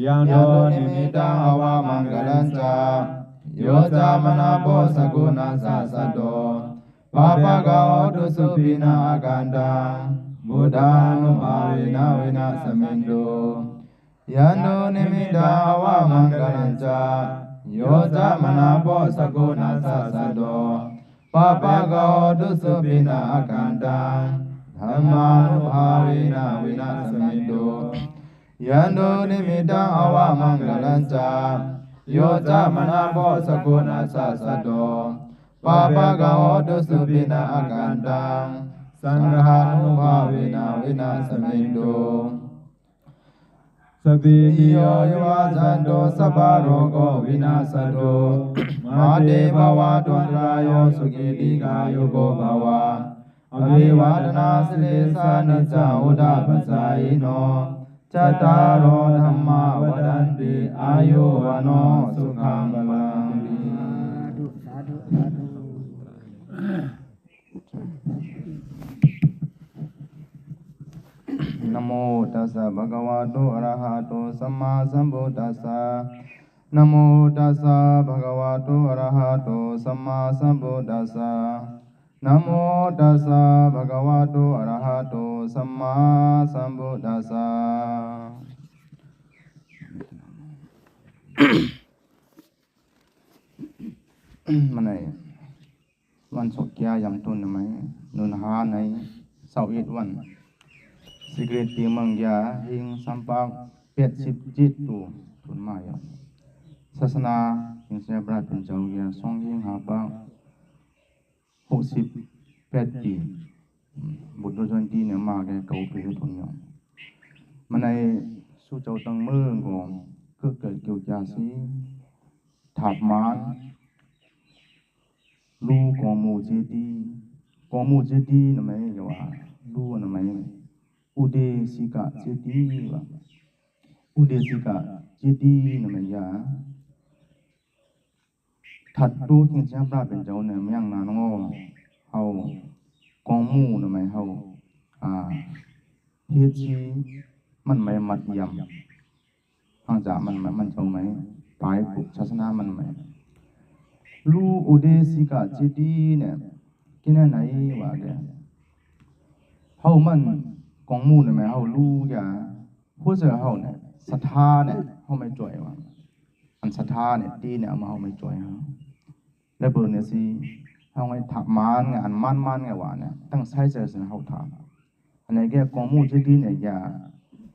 ยันโดนิมิตังอวามังกลัญจาโยจามนาโพสกุณาสัสสะโตปาปะกะโหตุสุปินาอากันตังบุดานุภาเวนะเวนะสมินโตยันโดนิมิตังอวามังกลัญจาโยจามนาโพสกุณาสัสสะโตปาปะกะโหตุสุปินาอากันตังธัมมานุภาเวนะเวนะสมินโตยันโดนิมิตังอวามังกลัญจาโยจามนาโพสกุณาสัสสะโตปาปะกะโหตุสุปินาอากันตังสังฆานุภาเวนะเวนะสมินโตสติโยยวาจันโตสัพพะโรโกวินาศโตมาเตภวะตุนรายโยสุขิติกายุโกภวะอภิวาทนาสิริสานิจาอุดาปสายโนจัตตารโอธัมมาวดันติอายุวโนสุขังพลังนะโมตัสสะภะคะวะโตอะระหะโตสัมมาสัมพุทธัสสะนะโมตัสสะภะคะวะโตอะระหะโตสัมมาสัมพุทธัสสะนะโมตัสสะภะคะวะโตอะระหะโตสัมมาสัมพุทธัสสะมันไหนวันศุกร์ยายำตุนไหมนุนหาในเสาร์อีกวันสิเกรตีมังยาหิงสัมปัก80จิตตุทุนมายศาสนาหิงเสบราเป็นเจ้ายาทรงหิงหาปัก68ปีบุตรจนตีเนี่ยมาแกเก่าปีทุนยองมันในสู้เจ้าตังเมืองก่อนก็เกิดเกี่ยวจาสีถาบมานลูกองมูเจดีกองมูเจดีนะมั้ยอย่าว่าลูนะมั้ยอุเดสิกะเจดีว่าอุเดสิกะเจดีนะมั้ยยาถัดตู้หิงเจ้าพระเป็นเจ้าเนี่ยยังนานงอเฮากองมูนะมั้ยเฮาเฮ็ดสิมันไม่มัดยำห่างจากมันเจ้ามั้ยปลายปุกศาสนามันมั้ยลูอุเดสิกะเจดีเนี่ยกินไหนว่าแกเฮามันกองมูเนี่ยมั้ยเฮารู้อย่าผู้เสือเฮาเนี่ยศรัทธาเนี่ยเฮาไม่จ่อยว่าอันศรัทธาเนี่ยดีเนี่ยมาเฮาไม่จ่อยเฮาแล้วเบิ่งเนี่ยสิเฮาให้ถักมานไงอันมันไงว่าเนี่ยตั้งใช้เจอสิเฮาถามอันไหนแกกองมูเจดีเนี่ยอย่า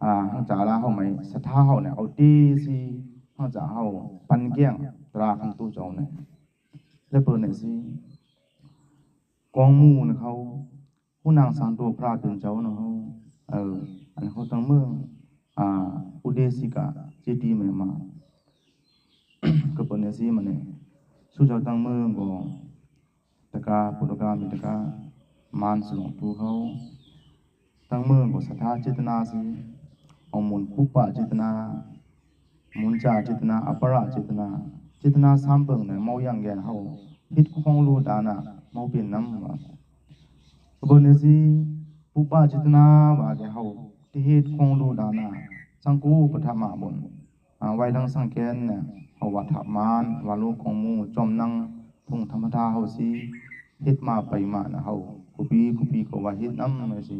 ห่างจากละเฮาไม่ศรัทธาเฮาเนี่ยเอาดีสิห่างจากเฮาปันเกี้ยงตราคันตู้เจ้าเนี่ยแล้วเบิ่งเนี่ยสิกองมูเนี่ยเขาผู้นางสันโตพระเป็นเจ้าเนาะอันเขาตั้งเมืองอุเดสิกะเจดีย์แม่มาก็เปิ้นเนี่ยสิมันเนี่ยสุเจ้าตั้งเมืองก็ตะกาปุตกามิตะกามานสนองตูเขาตั้งเมืองก็ศรัทธาเจตนาสิเอามุนปุปปะเจตนามุนจาเจตนาอปราเจตนา3เบิ่งเนี่ยเมาอย่างแกเฮาคิดของรู้ดานะเมาเป็นนำว่าเบิ่งเนี่ยสิปุปปะเจตนาว่าแกเฮาที่เฮ็ดของรู้ดานะสังกูปฐมะบนไว้ดังสังแกนเนี่ยเฮาว่าถามานว่าโลกของหมู่จอมนั่งทุ่งธรรมดาเฮาสิเฮ็ดมาไปมานะเฮากุปีก็ว่าเฮ็ดนำว่าสิ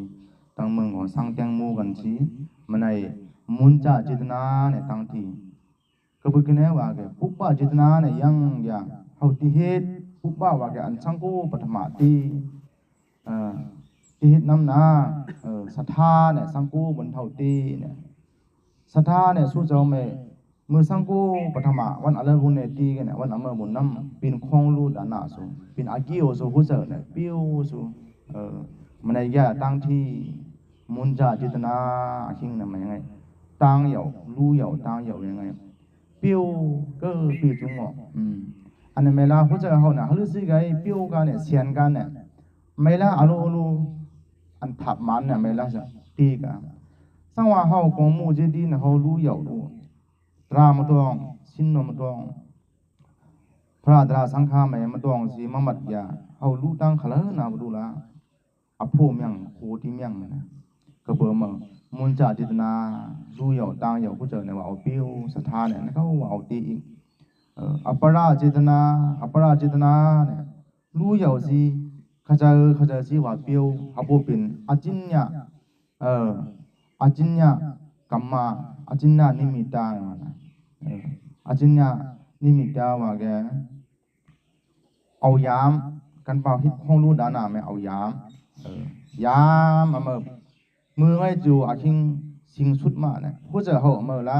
ตั้งเมืองก็สร้างแตงหมู่กันสิมันได้มุนจาเจตนาเนี่ยตั้งที่ก็บ่กินแน่ว่าแกปุปปะเจตนาเนี่ยยังอย่างเฮาที่เฮ็ดปุปปะว่าแกอันสังกูปฐมะที่เฮ็ดนำนะศรัทธาเนี่ยสังกูบนเท่าตีเนี่ยศรัทธาเนี่ยสู้เจ้าแม่มือสังกูปฐมะวันอะไรบุญเนี่ยตีกันเนี่ยวันอมรบุญนำเป็นของรู้ดานะสูเป็นอากิโอสูผู้เจ้าเนี่ยปิ้วสูมันได้ยะตั้งที่มุนจาเจตนาหิงน่ะมันยังไงตั้งเหยารู้เหยาตั้งเหยายังไงปิ้วก็ปิ้วจุงอ่ะอันนั้นเวลาผู้เจ้าเฮาน่ะเฮารู้สึกไงปิ้วกันเนี่ยเสียนกันเนี่ยเวลาอโลอันถับมันเนี่ยเวลาจะตีกันสังว่าเฮากองหมู่เจดีย์น่ะเฮารู้เหยารู้ตรามะตองสินนมะตองพระตราสังฆาแม่มะตองสิมะมัดยาเฮารู้ตั้งขะละนะบ่รู้ล่ะอโพเมียงโคที่เมียงนะก็เบิ่ม มุนจาจิตนารู้เหยาตางเหยาผู้เจอเนี่ยว่าเอาเปียวศรัทธาเนี่ยเขาว่าเอาตีอีกอัปปราจิตนาเนี่ยรู้เหยาสิเขาจะสิว่าเปียวอาบ่เป็นอจินญะอจินญะกัมมาอจินญะนิมิตาอจินญะนิมิตาว่าแกเอายามกันเป่าฮิตห้องรู้ดานาแม่เอายามยามมือไว้จูอาคิงสิงสุดมาเนี่ยผู้เจอเฮาละ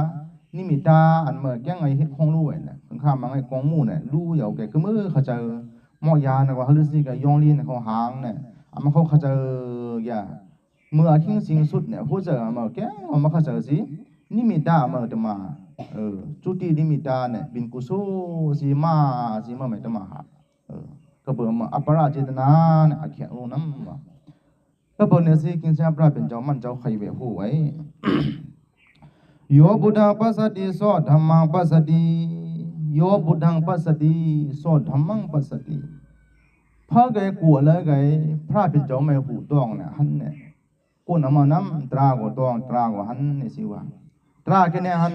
นิมิตาอันแกงไอ้ฮิตห้องรู้ไว้เนี่ยข้ามมาไอ้กองหมู่เนี่ยรู้เหยาแกก็มือเขาเจอหมอยานะว่าฮะฤาษีก็ยองลีนเขาหางเนี่ยมันเขาเจอมืออาคิงสิงสุดเนี่ยผู้เจอแกมันเขาเจอสินิมิตาตะมาจุตินิมิตาเนี่ยบินกุโซสิมาไม่ตะมาหาก็เบิ่มอัปปราจิตนาเนี่ยอาเขียนลงนำว่าก็เบิ่เนี่ยสิกินซาพระเป็นเจ้ามันเจ้าไข่เวฮู้ไว้โยบุดังปัสสติโสธัมมังปัสสติโยบุดังปัสสติโสธัมมังปัสสติพระไกกัวแล้วไกพระเป็นเจ้าไม่ฮู้ต้องเนี่ยหันเนี่ยกูนำมานำตราก็ต้องตราก็หันนี่สิว่าตรากินหัน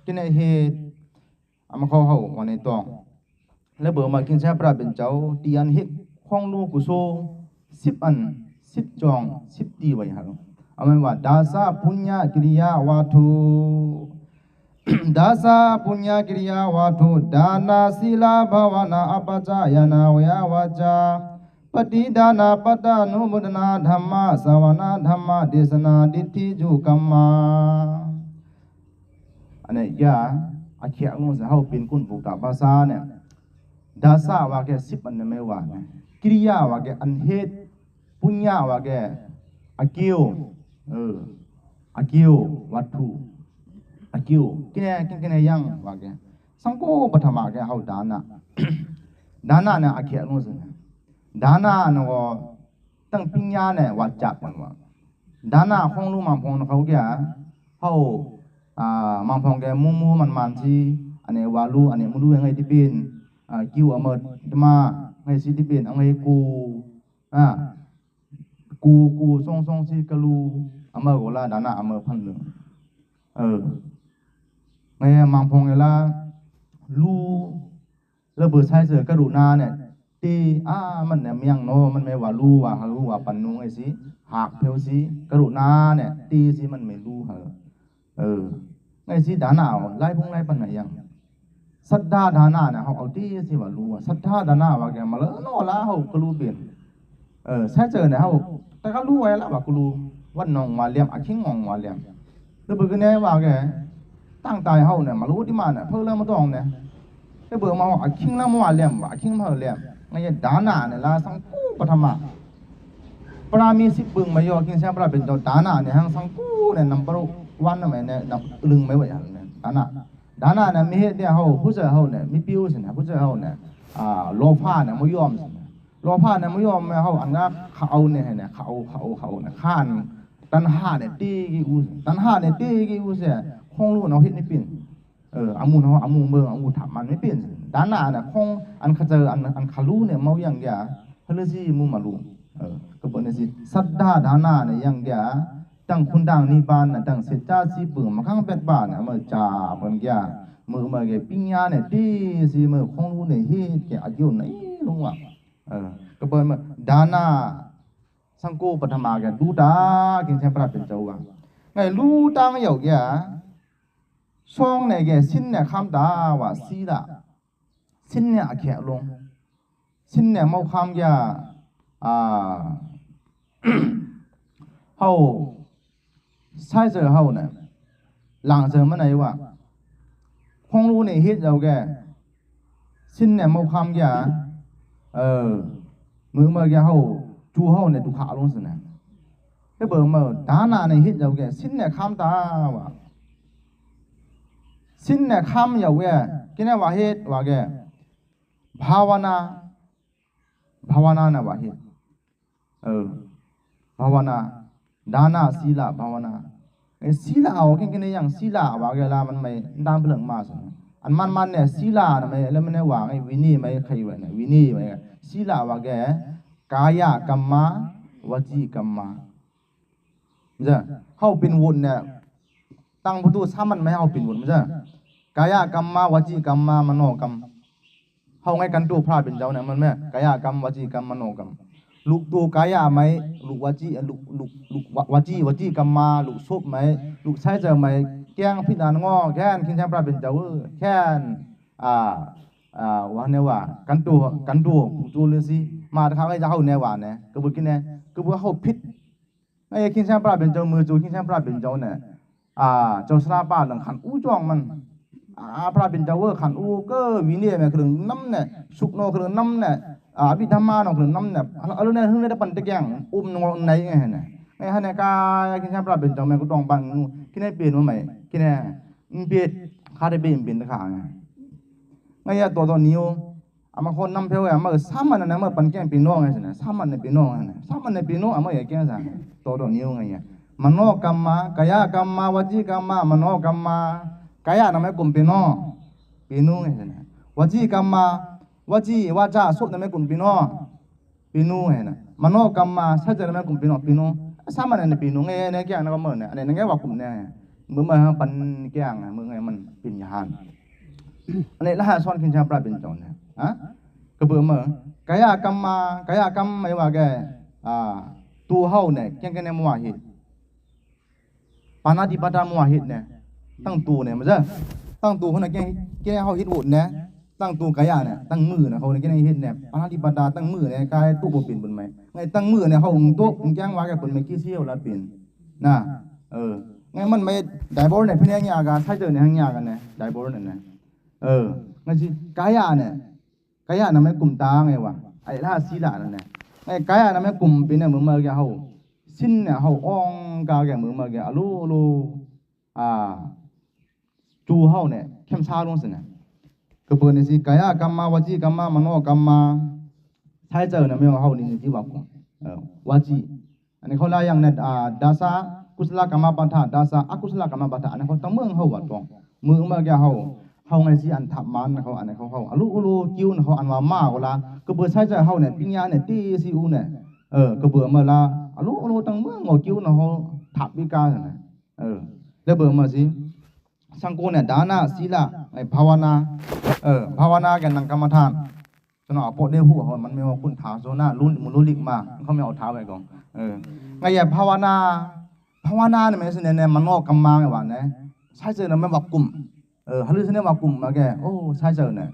กินเฮ็ดเขาเฮาว่าในต้องแล้วเบิ่มากินซาพระเป็นเจ้าตีอันเฮ็ดของลูกกุโซ10อัน10จอง10ตีไว้หั่นมันว่าดาสะปุญญากิริยาวาทุดาสะปุญญากิริยาวาทุดานาศีลาภาวนาอปัจจายนาวยาวาจาปฏิดานาปัตตานุโมทนาธัมมาสวนาธัมมาเทศนาดิฏฐิจุกัมมาอันนี้ยาอาเขียงงเฮาเป็นกุนปุกตาภาษาเนี่ยดาสะว่าแก10อันไม่ว่านะกิริยาว่าแกอันเฮ็ดปุญญาว่าแกอากิวอากิววัตถุอากิวกินยังว่าแกสังโฆปฐมะแกเฮาดานะเนี่ยอาเขียงงดานะเนาะตั้งปัญญาเนี่ยว่าจักมันว่าดานะของรู้มาพงเขาแกเฮามาพงแกมูมันสิอันนี้ว่ารู้อันนี้บ่รู้ยังไงที่เป็นกิวมาให้สิที่เป็นไงกูส่งสิกะลูโกลาดานะพันนึงไงมังพงเอลาลูระเบิดใช้เสือกรุณาเนี่ยตีมันเนี่ยยังโนมันไม่ว่ารู้ว่ารู้ว่าปันนุงไอ้สิหากเพลสิกรุณาเนี่ยตีสิมันไม่รู้ไงสิดานะไล่พงไล่ปันไหนยังสัทธาดานะเนี่ยเขาเอาตีสิว่ารู้สัทธาดานะว่าแกมาแล้วโนละเขาก็รู้เป็นใช้เจอเนี่ยเขาแต่ก็รู้ไว้แล้วว่ากูรู้ว่าน้องมาเลี้ยมอาคิงงองมาเลี้ยมแล้วเบิ่งเนี่ยว่าแกตั้งใจเฮาเนี่ยมารู้ที่มาเนี่ยเพิ่นเริ่มมาต้องเนี่ยแล้วเบิ่งมาว่าอาคิงแล้วมาเลี้ยมว่าอาคิงมาเลี้ยมไงดานะเนี่ยลาสังกูปฐมะปรามีสิเบิ่งมาย่อกินแซ่พระเป็นเจ้าดานะเนี่ยหังสังกูเนี่ยนำบ่วันน่ะแม่เนี่ยนำลึงไม่ว่าอย่างเนี่ยดานะเนี่ยมีเฮ็ดเนี่ยเฮาผู้เจ้าเฮาเนี่ยมีปิ้วสินะผู้เจ้าเฮาเนี่ยโลภะเนี่ยบ่ยอมโลภะเนี่ยไม่ยอมเฮาอันเขาเนี่ยเนี่ยเขาเนี่ยข้านตัณหาเนี่ยตีกิอุตัณหาเนี่ยตีกิอุเสียคงรู้เนาะเฮ็ดไม่เป็นอามูเนาะอามูเบิ่งอามูถามมันไม่เป็นดานะเนี่ยคงอันเขาเจออันเขารู้เนี่ยเมาอย่างยาเฮาเลยสิมูมารู้ก็บ่ได้สิสัทธาดานะเนี่ยอย่างยาตั้งคุณดังนิพพานน่ะตั้งเสจาสิเบิ่งมาข้างเป็ดบ้านน่ะมาจาเบิ่งยามือมาแกปัญญาเนี่ยตีสิมือคงรู้เนี่ยเฮ็ดแกอายุไหนรู้ว่าก็เปิ้นมาดานะสังโฆปฐมะแกดูตากินแซ่พระเป็นเจ้าว่าไงรู้ตางเหยาแกซองเนี่ยแกสิ้นเนี่ยคำตาว่าศีละสิ้นเนี่ยแขะลงสิ้นเนี่ยเมาคำแกเฮาใช้เจอเฮาเนี่ยหลังเจอมาไหนว่าคงรู้เนี่ยเฮ็ดเอาแกสิ้นเนี่ยเมาคำแกมือมาแกเฮาจูเฮาเนี่ยตุขาลงสินะแต่เบิ่งมาดานะเนี่ยเฮ็ดเอาแกสิ้นเนี่ยคำตาว่าสิ้นเนี่ยคำเอาแกกินเนี่ยว่าเฮ็ดว่าแกภาวนานะว่าเฮ็ดภาวนาดานะศีลภาวนาศีลเอากินเนี่ยยังศีลว่าแกละมันไม่ตามเรื่องมาสิอันมันเนี่ยศีลน่ะไม่แล้วมันเนี่ยว่าไอ้วินีไม่ใครไว้เนี่ยวินีไม่ศีลว่าแกกายกรรมะวจีกรรมะ มั้ยจ้ะเฮาเป็นวุญเนี่ยตั้งประตูซ้ามันไม่เฮาเป็นวุญมั้ยจ้ะกายกรรมมาวจีกรรมมามโนกรรมเฮาไงกันตัวพระเป็นเจ้าเนี่ยมันแม่กายกรรมวจีกรรมมโนกรรมลูกตัวกายะไหมลูกวจีลูกวจีกรรมมาลูกซุบไหมลูกใช้เจอไหมแกงพิดานงอแค่นคินแชพระเป็นเจ้าแค่นว่าเนี่ยว่ากันตัวจูฤาษีมาทางไอ้เจ้าเนี่ยว่าเนี่ยก็บ่กินเนี่ยก็บ่เฮาผิดไอ้คินแชพระเป็นเจ้ามือจูคินแชพระเป็นเจ้าเนี่ยเจ้าสราป้าหลังขันอู้จ้องมันพระเป็นเจ้าขันอู้ก็วิเนี่ยแม่คือน้ำเนี่ยสุกโนคือน้ำเนี่ยอภิธรรมาเนาะคือน้ำเนี่ยเอาเนี่ยหึงได้ปันตะแกงอุ้มนงไหนไงเนี่ยไอ้หั่นเนี่ยกายคินแชพระเป็นเจ้าแม่ก็ต้องปังคินให้เปลี่ยนว่าไหมคินเนี่ยเปลี่ยนคาได้เปลี่ยนตะขาไงไงตัวนี้อามาคนนำเพียวอามาสามันนะมาปันแกงปีน้องไงสินะสามันเนี่ยปีน้องไงสามันเนี่ยปีน้องอามาอย่าแกงซะตัวนี้ไงมโนกรรมกายกรรมวจีกรรมมโนกรรมกายนะแม่กุมปีน้องปีน้องไงสินะวจีกรรมวจีวาจาสุนะแม่กุมปีน้องปีน้องไงนะมโนกรรมสัจจะนะแม่กุมปีน้องปีน้องสามันเนี่ยปีน้องไงเนี่ยแกงนะก็เหมือนเนี่ยอันนี้ไงว่ากุมเนี่ยมื้อมาปันแกงมื้อไงมันเป็นยานอันนี้ละหาซ้อนขึ้นชาปราเป็นจอนเนี่ยก็เบิ่มกายกรรมไม่ว่าแกตัวเฮาเนี่ยแกงเนี่ยมัวเฮ็ดปานาติปาตามัวเฮ็ดเนี่ยตั้งตัวเนี่ยมันซะตั้งตัวคนน่ะแกเฮาเฮ็ดโหดเนี่ยตั้งตัวกายเนี่ยตั้งมือน่ะเขาเนี่ยแกเฮ็ดเนี่ยปานาติปาตาตั้งมือเนี่ยกายตู้บ่เป็นเบิ่นไหมไงตั้งมือเนี่ยเฮาโตะแกงว่าแกเพิ่นไม่กี่เสี้ยวละเป็นนะไงมันไม่ได้บ่เนี่ยเพิ่นเนี่ยก็ใช้เจอเนี่ยหยังกันเนี่ยได้บ่เนี่ยงั้นสิกายะเนี่ยกายะน่ะแม่กลุ่มตาไงวะไอ้ล่าศีลานั่นน่ะไอ้กายะน่ะแม่กลุ่มเป็นเนี่ยมือมาแกเฮาสิ้นเนี่ยเฮาอ่องกาแกมือมาแกอโลจูเฮาเนี่ยเข้มชาลงสิเนี่ยก็เปิ้นนี่สิกายะกรรมวจีกรรมมโนกรรมใช้เจอเนี่ยแม่ว่าเฮานี่สิว่าก่อนวจีอันนี้เขาลาอย่างเนี่ยดาสากุศลกรรมปัฏฐานดาสาอกุศลกรรมปัฏฐานอันนี้เขาต้องเมืองเฮาว่าตรงมือมาแกเฮาไงสิอันทับมันเขาอันนี้เขาอลุกิ้วเขาอันว่ามาก็ละก็เบื่อใช้ใจเฮาเนี่ยปัญญาเนี่ยตีสิอูเนี่ยก็เบื่อมาละอลุตั้งเมืองกิ้วเขาทับวิกาเนี่ยแล้วเบื่อมาสิสังโกเนี่ยดานะศีลาไอ้ภาวนาภาวนากันนั่งกรรมฐานจนเอาปอดได้ฮู้เขามันไม่ว่าคุณถาโซนารุ่นมุลุลิกมาเขาไม่เอาเท้าไว้ก่อนไงอย่าภาวนาเนี่ยมันสิเนี่ยมันงอกกรรมมาไงว่าเนี่ยใช้ใจน่ะมันว่ากลุ่มฮารุสิเนี่ยว่ากลุ่มมาแกโอ้ใช่เจ้าเนี่ย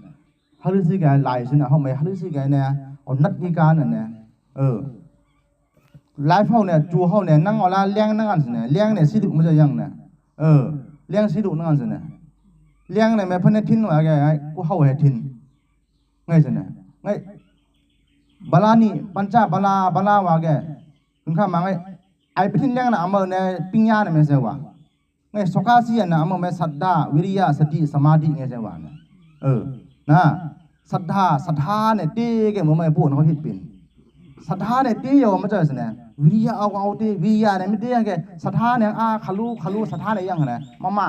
ฮารุสิแกหลายสินะเฮาไม่ฮารุสิแกเนี่ยเอานัดวิการนั่นเนี่ยหลายเฮาเนี่ยจูเฮาเนี่ยนั่งเอาละเลี้ยงนั่งอันสิเนี่ยเลี้ยงเนี่ยสิดุมันจะยังเนี่ยเลี้ยงสิดุนั่งอันสิเนี่ยเลี้ยงเนี่ยแม่เพิ่นทินว่าแกกูเฮาให้ทินไงสิเนี่ยไงบาลานี่ปัญจบาลาว่าแกถึงข้ามาไงไอ้ไปทินเลี้ยงน่ะอำเนี่ยปิญญาเนี่ยแม่เสว่าไงสกาสีน่ะอำแม่ศรัทธาวิริยะสติสมาธิไงเสว่านะนะศรัทธาเนี่ยตีแกบ่แม่พูดเฮาเฮ็ดเป็นศรัทธาเนี่ยตีอยู่มันจะสิเนี่ยวิริยะเอาตีวิริยะเนี่ยไม่ตีแกศรัทธาเนี่ยคลุศรัทธาเนี่ยยังนะมา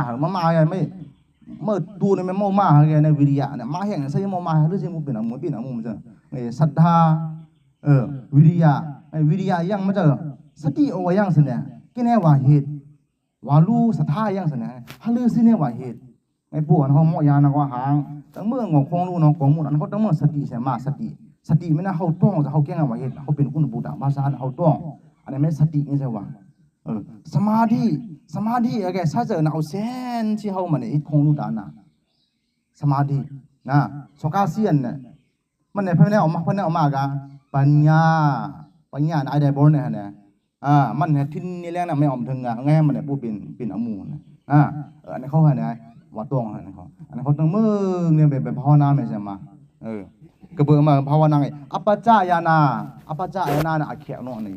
ไงไม่เมื่อตูเนี่ยมันมาแกในวิริยะเนี่ยมาแห่งใส่มาหรือสิบ่เป็นมันมันจะศรัทธาวิริยะวิริยะยังมันจะสติเอายังสิเนี่ยกินแน่ว่าเหตุว่ารู้ศรัทธายังสิเนี่ยฮะลือสิเนี่ยว่าเหตุไอ้ปู่อันเฮาหมอยานะว่าหางตั้งเมืองของรู้น้องของมูลอันเขาตั้งเมืองสติใช่มาสติไม่น่าเฮาต้องจะเฮาแก้งว่าเหตุเฮาเป็นคุณบุตรภาษาเฮาต้องอันนี้ไม่สตินี่ใช่ว่าสมาธิแกซะเจอนะเอาเส้นที่เฮามันนี่คงรู้ดานะสมาธินะสกาเซียนเนี่ยมันเนี่ยเพิ่นเนี่ยออกมากะปัญญาไอ้ได้บ่เนี่ยนะมันเนี่ยทินนี่แหละนะไม่ออมถึงไงมันเนี่ยผู้เป็นอมูนะอันนี้เขาว่าเนี่ยว่าตรงอันนี้เขาต้องมึงเนี่ยไปภาวนาไม่ใช่มาก็เบิ่งมาภาวนาไงอัปปจายานาน่ะอาเขียวเนาะนี่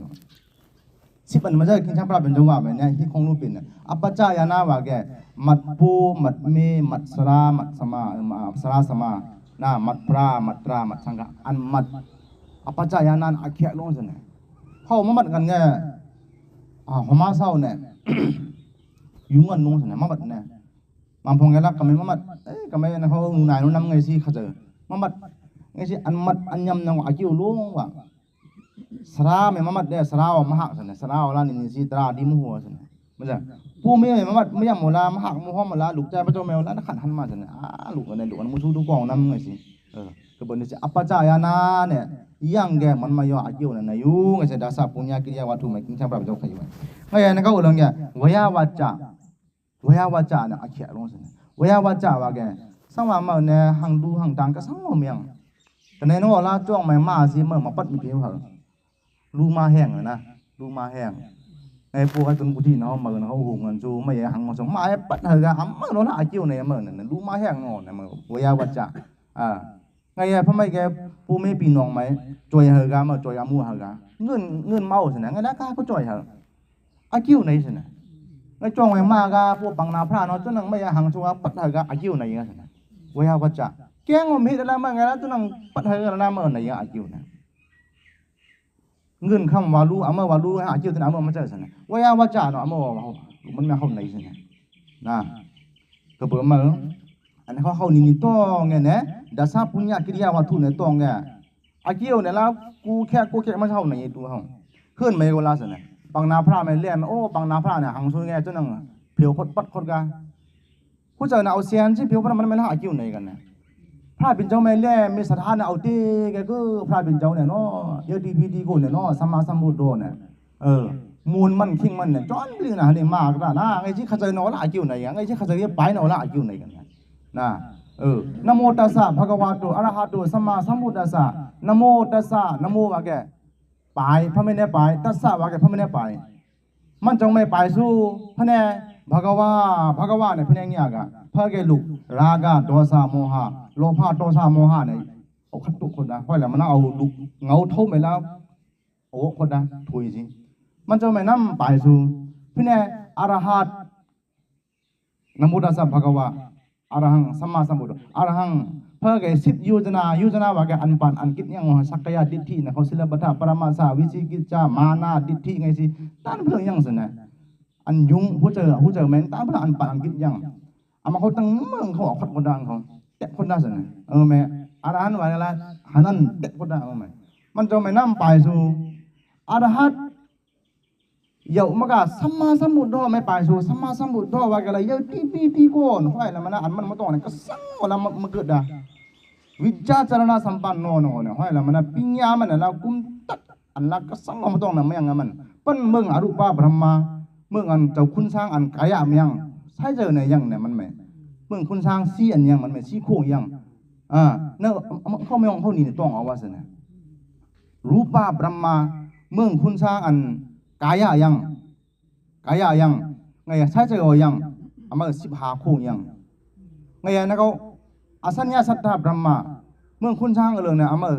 สิปันมันจะกินช่างปราเป็นจังหวะแบบนี้ที่คงรู้เป็นน่ะอัปปจายานาว่าแกมัดปูมัดเมมัดสรามัดสมาสราสมานะมัดปรามัดตรามัดสังฆะอันมัดอัปปจายานาอาเขียวลงซั่นน่ะเฮามามัดกันไงหอมาเศร้าเนี่ยยุ่งกันนุ่งซั่นน่ะมามัดเนี่ยบางพงแกรักก็ไม่มามัดก็ไม่นะเขาหนูนายหนูนำไงสิเขาเจอมามัดไงสิอันมัดอันยำนางอากิ้วลุงว่า สระไม่มามัดเนี่ยสระออกมาหักสินะสระออกแล้วนี่สิตราดีมัวสินะมันจะผู้ไม่มามัดไม่ยามหมดละมาหักมัวหมดละลูกใจพระเจ้าแมวแล้วขันหันมาสินะลูกอันไหนลูกอันมุสูดูกองน้ำไงสิก็บอกนี่สิอัปปะจายานาเนี่ยยังแกมันมาย่ออายุนั่นนะอยู่ไงสิดาสะปุญญากิริยาวัตถุไม่กินช่างพระเจ้าใครอยู่ไงนั่นก็อุลงเนี่ยวายาวัจจะเนี่ยอาเขียลงสินะวายาวัจจะว่าแกสังวามาเนี่ยหังดูหังตังก็สังวาเมียงแต่ในนู้นละจ้วงไม่มาสิเมื่อมาปัดมีเพียวเหรอลูมาแห้งเลยนะลูมาแห้งไอ้พวกไอ้ตุนกุฏิเนาะมือเขาหุงเงินจูไม่ยังหังมาสมมาไอ้ปัดเฮกะอัมเมื่อนู้นละอาจิ้วเนี่ยเมื่อนั่นลูมาแห้งงอนเนี่ยเมื่อวายาวัจจะไงพ่อไม่แกผู้ไม่ปีนองไหมจอยเฮกะมาจอยอามูเฮกะเงินเมาสินะไงนะก้าก็จอยเฮอาจิ้วไหนสินะไอ้จ้องไอ้มากะพวกปังนาพระเนาะจนนั่งไม่ยังหังชัวปัดเฮกะอาจิ้วไหนกันสินะวายาวัจจะแกงอมหิดอะไรมาไงแล้วจนนั่งปัดเฮกะแล้วเมื่อไหนยังอาจิ้วนะเงินคำวาลูอาเมื่อวาลูอาจิ้วที่อาเมื่อมาเจอสินะวายาวัจจะเนาะอาเมื่อว่ามันไม่เข้าไหนสินะนะก็เปิดมาอันนี้เขานี่ต้องไงเนี่ยดัชปุญญากิริยาวัตถุเนี่ยต้องไงอากิ้วเนี่ยแล้วกูแค่ไม่เข้าไหนตัวเขาขึ้นไม่ก็ลาสินะปังนาพระไม่เลี้ยมโอ้ปังนาพระเนี่ยหังสุนไงจนนั่งเพียวคดปัดคดกันผู้เจ้าเนี่ยเอาเสียนที่เพียวพระมันไม่ละอากิ้วไหนกันนะพระเป็นเจ้าไม่เลี้ยมีสถานเอาตีแกก็พระเป็นเจ้าเนี่ยเนาะเยอะดีกูเนี่ยเนาะสัมมาสัมพุทโธเนี่ยมูลมันคิงมันเนี่ยจ้อนเลยนะเนี่ยมากนะไอ้ที่ข้าเจ้าเนาะละอากิ้วไหนไอ้ที่ข้าเจ้าเรียบไปเนาะละอากิ้วไหนกันนะนะโมตัสสะภะคะวะโตอะระหะโตสัมมาสัมพุทธัสสะนะโมตัสสะนะโมว่าแกไปพระไม่ได้ไปตัสสะว่าแกพระไม่ได้ไปมันจงไม่ไปสู้พระแน่ภะคะวะเนี่ยพระแน่เนี่ยกะพระแกลุกราคะโทสะโมหะโลภะโทสะโมหะเนี่ยเอาขัดตุคนนะเพราะอะไรมันเอาลุกเงาทุ่มไปแล้วโอ้คนนะถุยสิมันจงไม่นำไปสู้พระแน่อะระหะนะโมตัสสะภะคะวะอรหังสัมมาสัมพุทโธอรหังเพื่อแก่สิบยุจนาว่าแกอันปันอันกิจยังสักกายดิฏฐินะเขาศิลปะปรมาสาวิจิกิจจามานาดิฏฐิไงสิตั้งเพื่อยังสินะอันยุงผู้เจอแม่นตั้งเพื่ออันปันอันกิจยังอามาเขาตั้งเมืองเขาออกขัดคนดังเขาเด็กคนดังสินะแม่อรหันต์ว่าอะไรหันนั่นเด็กคนดังแม่มันจะไม่นำไปสู่อรหันต์เยอะมากอะสัมมาสัมพุทโธไม่ไปสู่สัมมาสัมพุทโธว่ากันเลยเยอะที่โกนห้อยแล้วมันอันมันมาต่อเนี่ยก็สั่งแล้วมันเกิดอะวิจารณสัมปันโนเนี่ยห้อยแล้วมันปิญญามันแล้วกุมตัดอันละก็สั่งมาต่อเนี่ยไม่ยังมันปั้นเมืองอรูปะบรมมาเมืองอันเจ้าคุณสร้างอันกายะยังใช่เจอเนี่ยยังเนี่ยมันไม่เมืองคุณสร้างซี่อันยังมันไม่ซี่โค้งยังเนี่ยเขาไม่ยอมเขานี่ต้องเอาว่าสินะรูปะบรมมาเมืองคุณสร้างอันกายะยังไงใช่เจอยังอามา15คู่ยังไงนะเขาอสัญญาสัทธาบรมมาเมื่อคุณช่างเรื่องเนี่ยอามา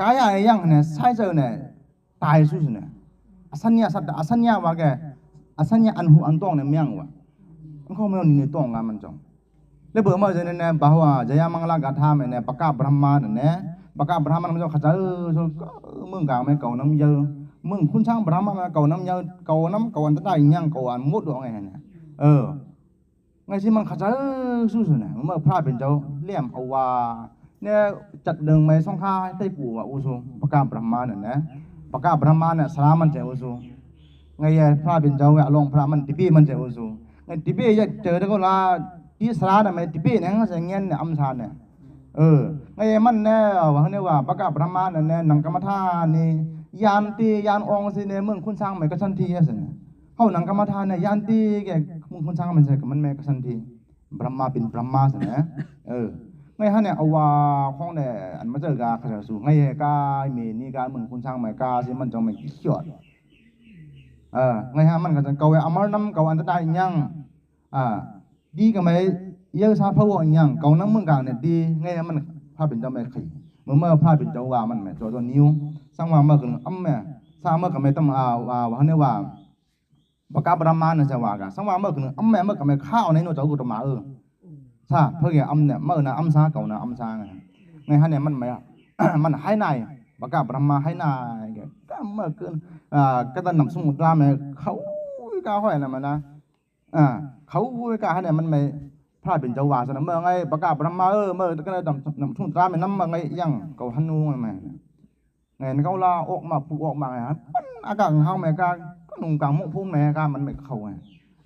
กายะยังเนี่ยใช่เจอเนี่ยตายสุดเนี่ยอสัญญาสัทธาอสัญญาว่าแกอสัญญาอันหูอันต้องเนี่ยเมียงวะมันเขาไม่เอานี่ต้องงานมันจงแล้วเบื่อมาเจอเนี่ยบ่าวจายามังลากาธาเนี่ยปากกาบรมมาเนี่ยปากกาบรมมามันจะขจัดเมืองกลางไม่เก่าน้ำเยอะมึงคุณช่างบรามมาเก่าน้ำเยอะเก่าน้ำเก่าอันตรายยังเก่าอันมุดดวงไงเนี่ยไงสิมันขจัดสู้ๆเนี่ยเมื่อพระเป็นเจ้าเลี่ยมเอาว่าเนี่ยจัดเดิงไม่ส่งค่าใต้ปู่ว่าอุสุปากกาบรามเนี่ยนะปากกาบรามเนี่ยสามันเจ้าอุสุไงพระเป็นเจ้าอะลงพระมันติปีมันเจ้าอุสุไงติปีจะเจอแล้วก็ลาที่สาเนี่ยไม่ติปีเนี่ยเขาจะเงี้ยเนี่ยอัมชาเนี่ยไงมันเนี่ยว่าเนี่ยว่าปากกาบรามเนี่ยนังกรรมฐานนี่ยานองสิเนี่ยเมืองคุณช่างไม่กระชันทีสิเนี่ยเขาหนังกรรมฐานเนี่ยยานตีแกเมืองคุณช่างมันใช่มันไม่กระชันทีบรมมาเป็นบรมมาสิเนี่ยไงฮะเนี่ยเอาว่าของเนี่ยอันมาเจอกาขจัดสูงไงกาเมนี่กาเมืองคุณช่างไม่กาสิมันจะไม่ขี้เกียจไงฮะมันก็จะเกาอมรน้ำเกาอันตรายยังดีก็ไม่เยอะซาพระวงยังเกาน้ำเมืองกลางเนี่ยดีไงมันพระเป็นเจ้าไม่ขี้เมื่อพระเป็นเจ้าว่ามันไม่ตัวนิ้วสังว่าเมื่อคืนอ้ำแม่สร้างเมื่อกับไม่ต้องว่าเนี่ยว่าปากกาบรามานจะว่ากันสังว่าเมื่อคืนอ้ำแม่เมื่อกับไม่ข้าวในโนเจ้ากุฎมาใช่เพื่อแกอ้ำเนี่ยเมื่อน่ะอ้ำซาเก่าน่ะอ้ำซาไงฮะเนี่ยมันไม่มันให้นายปากกาบรามมาให้นายแกก็เมื่อคืนก็ตอนนำสมุดราม่เขาก้าวห้อยน่ะมันนะเขาก้าวเนี่ยมันไม่พระเป็นเจ้าว่าสนะเมื่อไงปากกาบรามมาเมื่อก็ได้นำสมุดราม่นำมาไงยังเก่าฮันนูมันไม่ ไงเขาลาออกมาปูออกมาไงปั้นอากาศเฮาแม่กาก็นุ่งกางมุกพุ่มแม่กามันไม่เข้าไง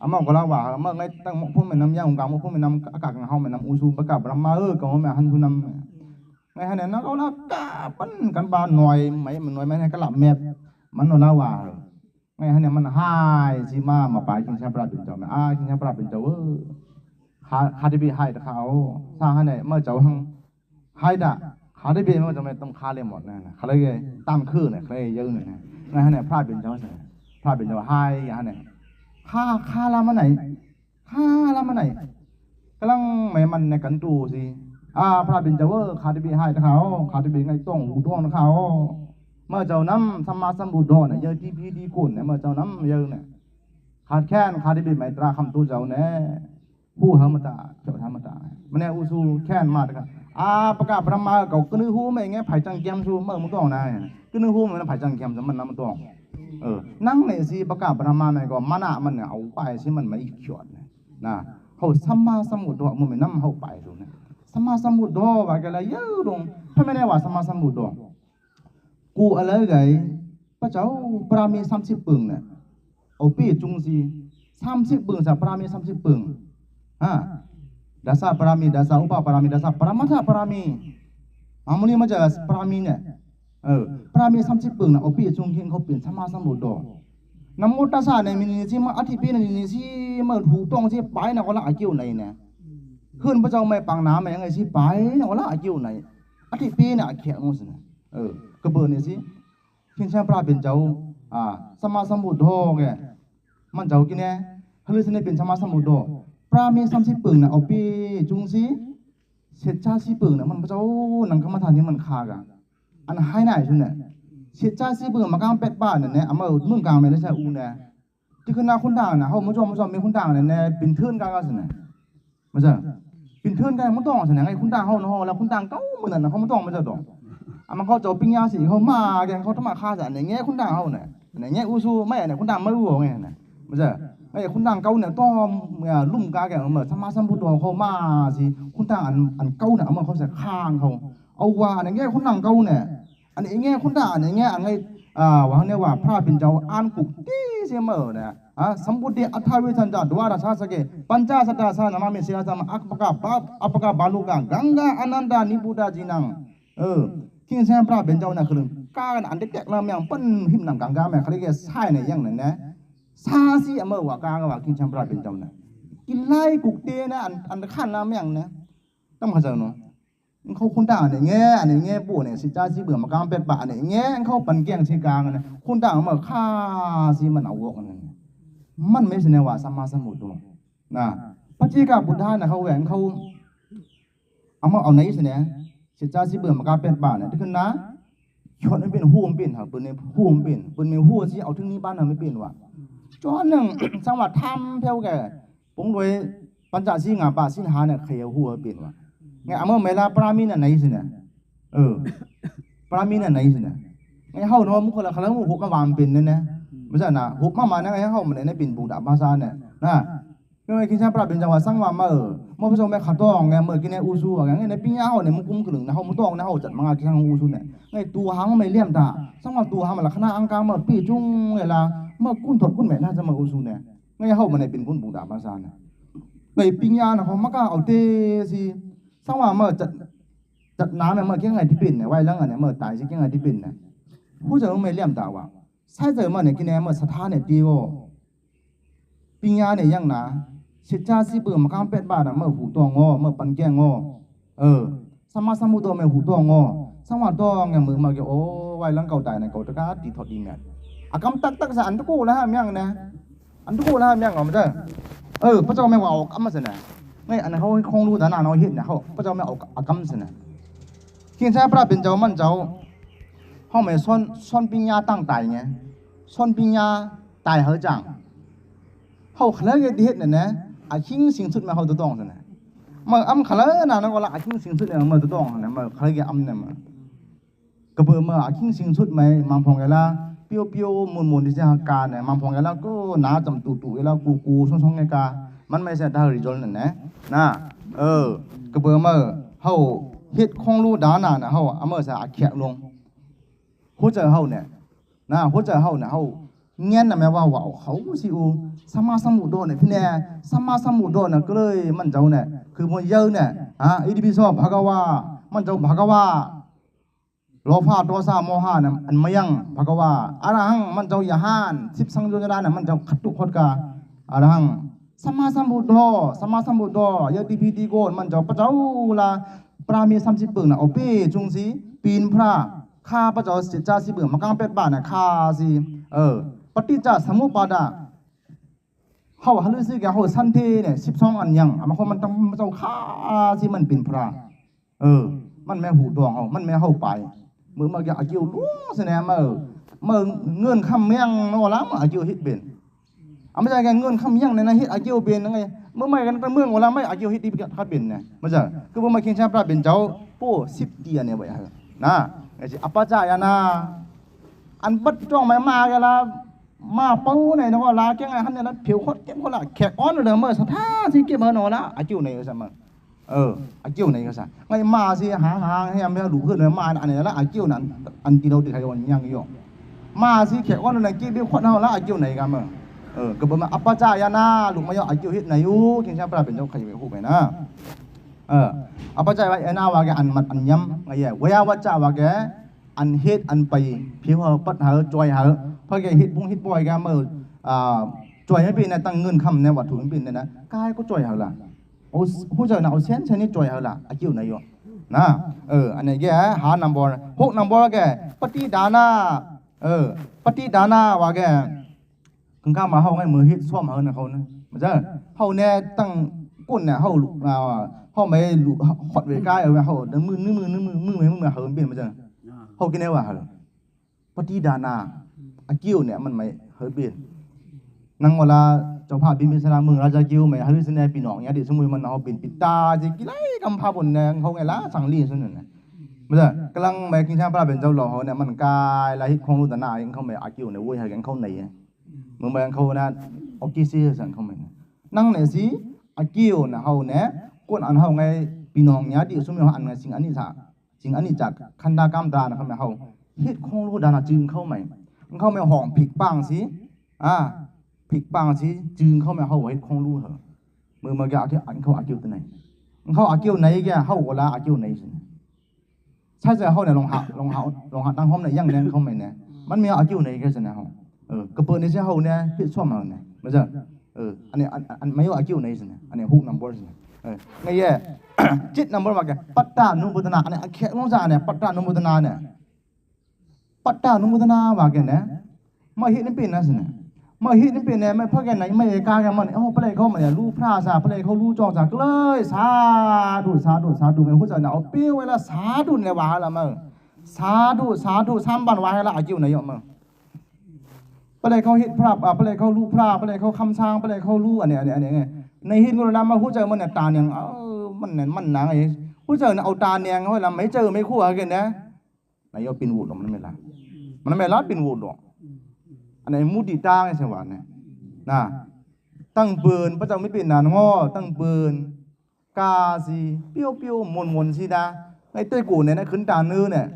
อามาก็ลาว่าเมื่อไงตั้งมุกพุ่มแม่น้ำยาของกางมุกพุ่มแม่น้ำอากาศเฮาแม่น้ำอุซูประกาศบรมาก็แม่หันทุนำไงฮะเนี่ยเขาลากาปั้นกันบานหน่อยไม่มันหน่อยไม่ให้กระหล่ำแมบมันนลาว่าไงฮะเนี่ยมันหายสิมาไปกินชาปลาเป็นเจ้าแม่กินชาปลาเป็นเจ้าฮาดิบีไฮตะเขาสร้างให้เนี่ยเมื่อเจ้าหังไฮดะฮาดิบีเมื่อจะไม่ต้องคาเลยหมดนะเขาเลยตามคืนเนี่ยเขาเลยเยอะเลยนะไงฮะเนี่ยพลาดเป็นเจ้าเสียพลาดเป็นเจ้าไฮอย่างเนี่ยค่าลามาไหนค่าลามาไหนกำลังไม่มันในกันตูสิพลาดเป็นเจ้าคาดิบีไฮตะเขาคาดิบีไงต้องหูต้องนะเขาเมื่อเจ้าน้ำสัมมาสัมพุทโธเนี่ยเยอะที่พี่ที่กุนเนี่ยเมื่อเจ้าน้ำเยอะเนี่ยขาดแค้นคาดิบีไม่ตราคำตัวเจ้าเนี่ยผู้ธรรมตาเจ้าธรรมตามันเนี่ยอุสูแค้นมากเลยครับประกาศพระมาเก่าก็นึกหูไม่เงี้ยไผ่จังเกียมสูเมื่อมึงต้องนายก็นึกหูมันไผ่จังเกียมจะมันน้ำมันต้องนั่งในสิประกาศพระมาไม่ก็มันมันเนี่ยเอาไปสิมันไม่เขียนนะเขาสัมมาสัมพุทโธมันไม่น้ำเขาไปดูนะสัมมาสัมพุทโธว่ากันเลยเยอะลงถ้าไม่ได้ว่าสัมมาสัมพุทโธกูอะไรไงพระเจ้าปรามี30 ปึงเนี่ยเอาปีจุงสี30 ปึงสับปรามี30 ปึงdasar parami dasar upa parami dasar paramata parami amuni maja parami ne parami 30 ปึงนะเอาปีจุงกินเขาเปลี่ยนสัมมาสัมพุทโธน้ำมุตตาสาเนี่ยมีนี่สิมาอธิปีนี่นี่สิมาถูกต้องสิไปนะก็ละอากิ้วไหนเนี่ยขึ้นพระเจ้าไม่ปังน้ำไม่ยังไงสิไปนะก็ละอากิ้วไหนอธิปีเนี่ยเขียนงูสิกระเบื้องนี่สิขึ้นช่างปลาเป็นเจ้าสัมมาสัมพุทโธแกมันเจ้ากินเนี่ยฮะฤาษีเนี่ยเป็นสัมมาสัมพุทโธปรามี30 ปึงนะเอาปีจุงซีเสร็จจ้า40 ปึงนะมันพระเจ้าหนังกรรมฐานที่มันคากะอันให้ไหนชุนเนี่ยเสร็จจ้า40 ปึงมากางเป็ดบ้านเนี่ยเอามามึงกางไม่ได้ใช่อูเนี่ยที่คือนาคนด่างนะเขาไม่ชอบมีคนด่างเนี่ยเป็นเทื่อนกางกันสิเนี่ยมันจะเป็นเทื่อนกันมันต้องสิเนี่ยไงคนด่างเขาเนาะแล้วคนด่างเก้าเหมือนนั่นนะเขาไม่ต้องมันจะต้องมันเขาจะปิ้งยาสีเขามาแกเขาทำมาฆ่าสัตว์เนี่ยแง่คนด่างเขาเนี่ยแง่อูซูไม่เนี่ยคนด่างไม่รู้ไงเนี่ยมันจะไอ้คุณต่างเก่าเนี่ยต้องลุ่มกาแก่เหมือนสัมมาสัมพุทโธเขามาสิคุณต่างอันเก่าเนี่ยเอามาเขาใส่ข้างเขาเอาว่าในแง่คุณต่างเก่าเนี่ยอันนี้แง่คุณต่างในแง่อันไงว่าเนี่ยว่าพระเป็นเจ้าอ่านกุกที่เสมอเนี่ยสัมพุทธิอัฏฐวิสัญจารดวาราชาสเกปัญจสัตตาสานามามิเสียสามอัปปกะบาลุกังกังกาอนันดานิพุทธาจินังที่แท้พระเป็นเจ้าเนี่ยคือการอันเด็กๆเราอย่างปั้นหิมหนังกังกาแม่เขาเรียกใช่ในอย่างนั้นนะซาซีอเมอว่ากางว่ากินชัมปราเป็นเจ้านะกินไล่กุกเตนะอันขั้นน้ำอย่างนะต้องเข้าใจเนาะเขาคุณด่าเนี่ยแง่ปู่เนี่ยสิจ้าสิเบื่อมากางเป็ดป่าเนี่ยแง่เขาปั่นแกงชีกางนะคุณด่าเมื่อฆ่าสิมันเอาวกนั่นมันไม่ใช่แนวว่าสัมมาสัมพุทโธนะพระจีกาบุตรท่านนะเขาแหวนเขาเอามาเอาไหนสิเนี่ยสิจ้าสิเบื่อมากางเป็ดป่าเนี่ยที่ขึ้นนะชนไม่เป็นหูมเป็นค่ะปืนเนี่ยหูมเป็นปืนมีหูสิเอาถึงนี้บ้านเราไม่เป็นว่ะจอหนึ่งจังหวัดทำเท่าแก่ผมโดยปัญจสีงาป่าสินหาเนี่ยเขียวหัวเปลี่ยนว่ะไงเมื่อเวลาปรามีน่ะไหนสิเนี่ยปรามีน่ะไหนสิเนี่ยไงเฮาเนาะมุขละครั้งมุขก็วางเป็นนั่นนะไม่ใช่นะหุบมานะไงเฮามันเนี่ยเป็นบูดาภาษาเนี่ยนะก็ไงกินชาปลาเป็นจังหวัดสังวามาเมื่อพระสงฆ์แม่ขัดต้องไงเมื่อกินในอูซูไงในปิ้งย่าเฮาเนี่ยมันกุ้มกลึงนะเฮามันต้องนะเฮาจัดมังกินทางอูซูเนี่ยไงตัวหางไม่เลี่ยมตาสังวาตัวหางมันละคณะอังกามาปีจุงเวลาเมื่อกุ้นถดกุ้นแม่น่าจะมาอุซูเนี่ยไงเขามันในเป็นกุ้นบูดาภาษาเนี่ยไงปิญญาเนี่ยเขามักเอาเตสิสังว่าเมื่อจัดน้ำเนี่ยเมื่อเกี่ยงไงที่เป็นเนี่ยไว้แล้วเนี่ยเมื่อตายสิเกี่ยงไงที่เป็นเนี่ยผู้เจ้าไม่เลี่ยมตาว่าใช่เจอเมื่อเนี่ยกินเนี่ยเมื่อสถานเนี่ยดีโอปิญญาเนี่ยยังนะสิจ้าสิเบื่อมากางเป็ดบ้านเมื่อหูตัวงอเมื่อปันแก้งงอสมาสมุทรเมื่อหูตัวงอสังว่าตัวเงี้ยมือมาเกี่ยวโอ้ไว้แล้วเก่าตายเนี่ยเก่าตะการตีถอดดีเนี่ยกำตักสารทุกูแล้วยังนะอันทุกูแล้วยังเหรอมันจะพระเจ้าไม่ว่าออกกำมาสินะไม่อันนั้นเขาคงรู้แต่หน้าน้อยเห็นนะเขาพระเจ้าไม่ออกกำสินะที่ใช้พระเป็นเจ้ามันเจ้าเขาไม่ซ่อนปิญญาตั้งตายไงซ่อนปิญญาตายเหรอจังเขาขลุ่ยเห็นเนี่ยนะอาชิงสิ่งสุดมาเขาตัวต้องสินะเมื่อขลุ่ยน่ะนั่นก็ละอาชิงสิ่งสุดเนี่ยเมื่อตัวต้องเนี่ยเมื่อขลุ่ยเนี่ยมากระเบื้องเมื่ออาชิงสิ่งสุดไหมมังพงไงล่ะเปียวมุนที่จะการเนี่ยมันพองกันแล้วก็หนาจำตู่แล้วกูช่องไงกามันไม่ใช่ดาริจอลนั่นนะกระเบื้องเมื่อเขาเฮ็ดคงรู้ดานานะเขาเอาเมื่อสะอาดแขกลงห หัวใจเฮาเนี่ยนะหัวใจเฮาเนี่ยเฮาเงี้ยนนะแม่ว่าว่าเขาสิอูสมาสมุดโดเนี่ยพี่เนี่ยสมาสมุดโดเนี่ยก็เลยมันเจ้าเนี่ยคือมันเยอะเนี่ยอีดีพิสอบภะกวามันเจ้าภะกวาโลภะโทสะโมหะเนี่ยอันไม่ยังภะกวาอรหังมันเจ้ายาหานสิบสังโยชนะเนี่ยมันเจ้าขัดตุกขดกาอรหังสมาสมุดโดสมาสมุดโดยติพิติโกนมันเจ้าพระเจ้าละปรามี30 ปึงนะเอาเป้จุงสีปีนพระข้าพระเจ้าเสียจ่าสิเบื่อมากางเป็ดบ้านเนี่ยข้าสิปฏิจจสมุปบาทเฮาฮัลสิแกเฮาสันเทเนี่ย12 อันยังมันคนมันต้องเจ้าข้าสิมันเป็นพระมันแม่หูดวงเฮามันแม่เฮาไปมือมาแกอากิวลุงแสดงมาเงินคำเมียงนอละมาอากิวเฮ็ดเป็นไม่ใช่แกเงินคำเมียงในนั้นเฮ็ดอากิวเป็นยังไงเมื่อไม่กันเมืองว่าละไม่อากิวเฮ็ดดีคัดเป็นเนี่ยมันจะคือบ่มาคิงชาพระเป็นเจ้าโป้10 เดียเนี่ยบ่ฮะนะไอ้สิอปจายานาอันบัดจ้องมาแกละมาเป้าไหนนะว่าลาแกงไงฮันเนี่ยนะผิวโคตรเก็บคนละแขกอ้อนเลยเมื่อสถาสิเก็บเมื่อนอละอากิวไหนก็ซะมั้งอากิวไหนก็ซะไงมาสิหาให้ยามให้ดูขึ้นเลยมาอันนี้ละอากิวนั้นอันที่เราติดใครวันยังอยู่มาสิแขกอ้อนเลยเก็บเบี้ยคนเฮาละอากิวไหนกันมั้งก็บ่มาอปจายานาลูกมายออากิวเฮ็ดไหนอยู่คิงชาพระเป็นเจ้าใครไปฮู้ไปนะอปจายานาว่าแกอันมัดอันยำไงเวยาวัจจาว่าแกอันเฮ็ดอันไปผิวเฮาปัดเฮาจอยเฮาเพราะแกฮิตบุ้งฮิตบ่อยแกเมื่อจ่อยให้เป็นตั้งเงินคำในวัตถุเป็นเนี่ยนะกายก็จ่อยเฮาล่ะโอ้ผู้เจ้าน่ะเอาเส้นชนิดจ่อยเฮาล่ะอากิวไหนอยู่นะอันนี้แกหานัมเบอร์6 นัมเบอร์แกปฏิดานาปฏิดานาว่าแกคึงข้ามาเฮาไงมือฮิตซ่อมเฮานะเขานะมันจะเฮาเนี่ยตั้งก้นเนี่ยเฮาเฮาไม่ฮอดเวกายเอาเฮาเด้อมือเฮาเป็นมันจะเฮากินได้ว่าเฮาปฏิดานาอากิวเนี่ยมันไม่เฮเป็นนังเวลาเจ้าภาพบินไปสนามเมืองราชกิวไม่ฮัลโหลสเนปีน้องเนี่ยดิสมุยมันเอาเป็นปิตาสิกิไลกำพาบนเนี่ยเขาไงล่ะสังลีซุนั่นน่ะไม่ใช่กำลังแม่กินชาปลาเป็นเจ้าหล่อเขาเนี่ยมันกายละฮิตของรูตนาเองเขาไม่อากิวเนี่ยเว้ยให้กันเขาไหนเมืองแบงเขานะออกกิซีสั่งเขาไม่นั่งเนี่ยสิอากิวเนี่ยเขาเนี่ยก้นอันเขาไงปีน้องเนี่ยดิสมุยเขาอันไงสิ่งอันนี้จากคันดากรรมตานะเขาไม่เขาฮิตของรูตนาจึงเขาไม่เขาไม่ห่องผิกปังสิผิกปังสิจึงเขาไม่เขาฮิตของรูเหรอมือมาแกเอาที่อันเขาอากิวตัวไหนเขาอากิวไหนแกเขาเวลาอากิวไหนสิใช่เขาเนี่ยลงหาตั้งห้องเนี่ยยังเนี่ยเขาไม่เนี่ยมันมีอากิวไหนแกสินะเขากระเปิดในเช้าเนี่ยฮิตช่วงมันเนี่ยไม่ใช่อันนี้อันไม่เอาอากิวไหนสินะอันนี้ฮุกนัมเบอร์สิไงแย่จิตนัมเบอร์มาแกปัตตานุบุตนาอันนี้แค่ลงจากเนี่ยปัตตานุบุตนาเนี่ยปัตตานุบุตนาว่าแกเนี่ยมาฮิตนี่เป็นนะสินะมาฮิตนี่เป็นเนี่ยไม่เพราะแกไหนไม่กล้าแกมันพระเลยเขาเนี่ยรู้พระซาพระเลยเขารู้จองจากเลยสาธุไม่พูดจะเนี่ยเอาเปี้ยวเวลาสาธุเนี่ยว่าละมึงสาธุ3 วันว่าให้ละอากิวไหนยอมมึงพระเลยเขาฮิตพระพระเลยเขารู้พระพระเลยเขาคำช้างพระเลยเขารู้อันนี้ไงในฮิตกุลนามาพูดเจอมันเนี่ยตาเนี่ยมันหนังไอ้พูดเจอเนี่ยเอาตาเนี่ยเขาละไม่เจอไม่คู่กันนะนายเอาปินวูดหรอมันไม่ละปินวูดหรอกอันไหนมุติตาไงสวรรค์เนี่ยนะตั้งปืนพระเจ้าไม่เป็นนานง้อตั้งปืนกาสีเปี้ยวมนสิดาไอ้เต้กูเนี่ยนะขึ้นตาเนื้อเนี่ย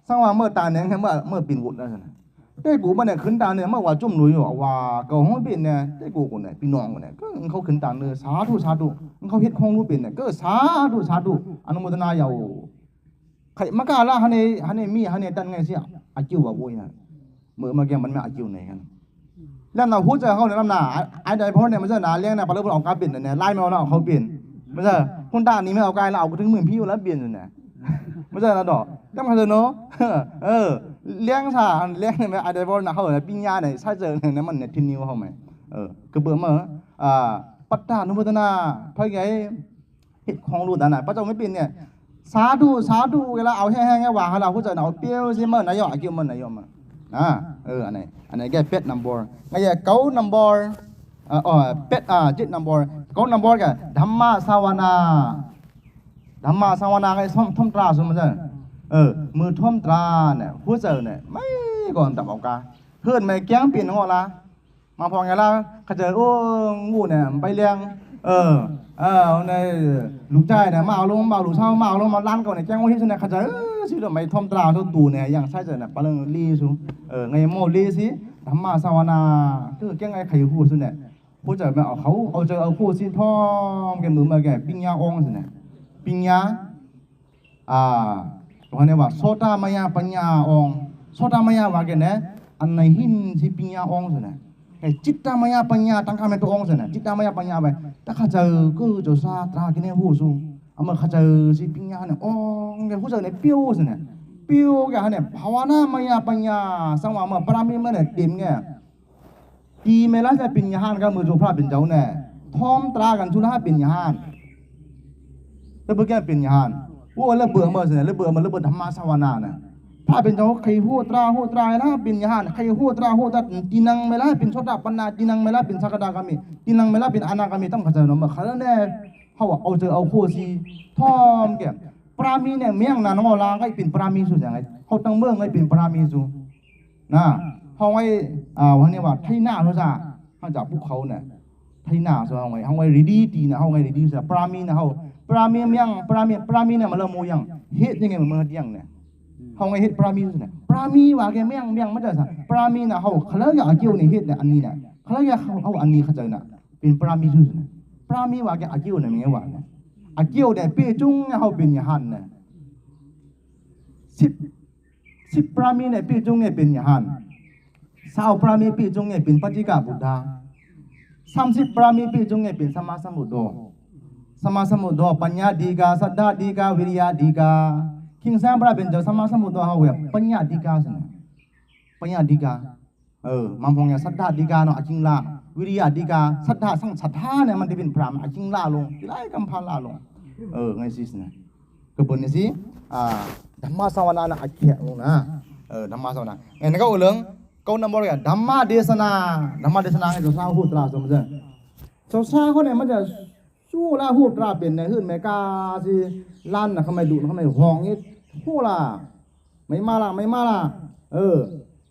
สร้างว่าเมื่อตาเนี่ยเมื่อปินวุฒิแล้วนะเต้กูมันเนี่ยขึ้นตาเนี่ยเมื่อว่าจุ่มหนุ่ยว่าเก่าห้องเป็นเนี่ยเต้กูคนเนี่ยพี่น้องคนเนี่ยก็เขาขึ้นตาเนื้อสาธุเขาเฮ็ดของรู้เป็นเนี่ยก็สาธุอนุโมทนาเยาใครมากาละฮันนี่มีฮันนี่ตันไงสิอาจิวว่าโวยนะเมื่อแกมันไม่อากิวไหนกันแล้วเราพูดเจอเขาเนี่ยน้ำหนาไอ้ใดเพราะเนี่ยมันจะหนาเลี้ยงเนี่ยปลาเลือดออกการเปลี่ยนเนี่ยไล่มาเอาเขาเปลี่ยนไม่ใช่คนตานี้ไม่เอากายเราเอาถึง10,000 พี่แล้วเปลี่ยนเนี่ยไม่ใช่แล้วดอกต้องมาเจอเนาะเลี้ยงซะเลี้ยงเนี่ยไอ้ใดเพราะเนี่ยเขาเนี่ยปิ้งย่าเนี่ยใช่เจอเนี่ยมันเนี่ยทิ้งนิ้วเขาไหมกระเบื้องมาปัตตานุพัฒนาเพราะไงเห็ดของรูดนั่นน่ะพระเจ้าไม่เป็นเนี่ยสาธุเวลาเอาแห้งๆว่าให้เราพูดเจอเอาเปรี้ยวใช่ไหมนายอากิวมันนายมาอันไหนแกเป็ดนัมเบอร์ไงเก้านัมเบอร์เป็ดจิตนัมเบอร์เก้านัมเบอร์แกธรรมะสาวนาไงท่อมตราสมมติมือท่อมตราเนี่ยหัวเจอเนี่ยไม่ก่อนตับออกกาเพื่อนไม่แก้งเปลี่ยนหัวละมาพอไงล่ะเขาเจอโอ้งูเนี่ยไปเลี้ยง ในลูกชายน่ะมาเอาลงมาลูกเฒ่ามาเอาลงมาล้านก่อนเนี่ยแจ้งว่าเฮ็ดซั่นน่ะเขาจะสิดอกไม้ทอมตราทุตู่เนี่ยอย่างใช่จังน่ะปะเรื่องลีซุไงโมลีสิธรรมะสวนาคือแก้งไอ้ไขฮู้ซุเนี่ยผู้จะมาเอาเขาเอาจะเอาคู่สิพร้อมกันมือมาแก่ปิญญาองซุเนี่ยปิญญาว่าเนี่ยว่าโสตามยาปัญญาองโสตามยาว่าแก่เนี่ยอันไหนหินสิปิญญาองซุเนี่ยจิตตามยาปัญญาตั้งคำเป็นตัวองซุเนี่ยจิตตามยาปัญญาไปถ้าเขาจะก็จะซาตรากินเนี่ยฮู้ซุเอามาเขาจะสิปิญญาเนี่ยองแกผู้จะเนี่ยเปียวซุเนี่ยเปียวแกเนี่ยภาวนามยาปัญญาสังว่ามาปรามีมาเนี่ยเต็มแกตีเมล่าจะปิญญาก็มือโจพระเป็นเจ้าเนี่ยทอมตรากันชุลหะปิญญาแล้วเบิ่งแกปิญญาโอ้แล้วเบื่อมาซุเนี่ยแล้วเบื่อมาแล้วเบื่อธรรมะสวนาน่ะพระเป็นเจ้าใครฮู้ตรานะปิญญาใครฮู้ตราตินังเมล่าเป็นโสดาปันนาตินังเมล่าเป็นสักดากามิตินังเมล่าเป็นอนาคามิต้องเข้าใจเนาะมาคั่นแน่เฮาเอาเจอเอาโคสิทอมแกปรามีเนี่ยเมียงน่ะน้องลาก็เป็นปรามีสุจังไงเฮาตั้งเมืองไงเป็นปรามีสุนะเฮาไว้วันนี้ว่าไทหน้าเฮาจ้าเฮาจากภูเขาเนี่ยไทหน้าซะเฮาไว้รีดีตีนะเฮาไงรีดีซะปรามีนะเฮาปรามีเมียงปรามีเนี่ยมันละโมยังเฮ็ดยังไงมันเฮ็ดยังเนี่ยเฮาไงเฮ็ดปรามีสุเนี่ยปรามีว่าแกเมียงมันจะซะปรามีน่ะเฮาคลอยากเกี่ยวนี่เฮ็ดเนี่ยอันนี้น่ะคลอยากเฮาอันนี้เข้าใจน่ะเป็นปรามีสุเนี่ยปรามีว่าแกเกี่ยวเนี่ยมีว่าเนี่ยเกี่ยวเนี่ยเปจุงเนี่ยเฮาเป็นยะหันเนี่ย10ปรามีเนี่ยเปจุงเนี่ยเป็นยะหัน20ปรามีเปจุงเนี่ยเป็นปัจจิกบุตร30ปรามีเปจุงเนี่ยเป็นสัมมาสัมพุทโธสัมมาสัมพุทโธปัญญาดีกาสัทธาดีกาวิริยะดีกาคิงสัมปราเป็นเจ้าสัมมาสัมพุทโธเฮาเว้ยปัญญาดีกาซั่นปัญญาดีกามังพงเนี่ยสัทธาดีกาเนาะอจิงลาวิริยะดีกาสัทธาสังสัทธาเนี่ยมันได้เป็นพรามอจิงลาลงหลายกำพาลาลงไงสินะก็บนนี้สิธรรมะสวนานะอาเขียลงนะธรรมะสวนาไงนั่นก็เรื่องก็นำบอกกันธรรมะเทศนาให้เจ้าสาวฮู้ตราสมจังเจ้าสาวเขาเนี่ยมันจะสู้ละฮู้ตราเป็นในหื้นแม่กาสิลั่นน่ะทำไมดุทำไมห้องนี่ฮู้ล่ะไม่มาล่ะ